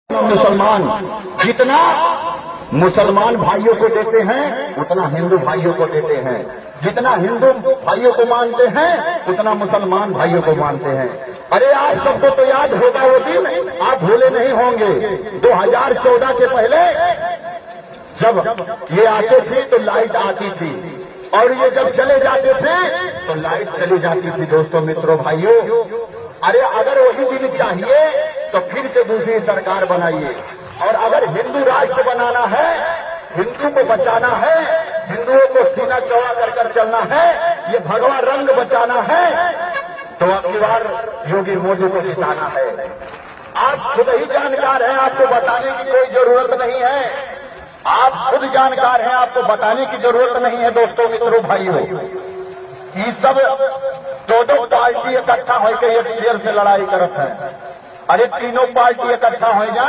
मुसलमान जितना मुसलमान भाइयों को देते हैं उतना हिंदू भाइयों को देते हैं, जितना हिंदू भाइयों को मानते हैं उतना मुसलमान भाइयों को मानते हैं। अरे आप सबको तो याद होगा वो दिन, आप भूले नहीं होंगे। 2014 के पहले जब ये आते थे तो लाइट आती थी और ये जब चले जाते थे तो लाइट चली जाती थी। दोस्तों, मित्रों, भाइयों, अरे अगर वही दिन चाहिए तो फिर से दूसरी सरकार बनाइए। और अगर हिंदू राष्ट्र बनाना है, हिंदू को बचाना है, हिंदुओं को सीना चौड़ा कर कर चलना है, ये भगवा रंग बचाना है, तो अब की बार योगी मोदी को जिताना है। आप खुद ही जानकार हैं, आपको बताने की कोई जरूरत नहीं है। आप खुद जानकार हैं, आपको बताने की जरूरत नहीं है। दोस्तों, मित्रों, भाइयों, ये सब दो पार्टी इकट्ठा होकर एक शेर से लड़ाई करत है। अरे तीनों पार्टी इकट्ठा हो जाए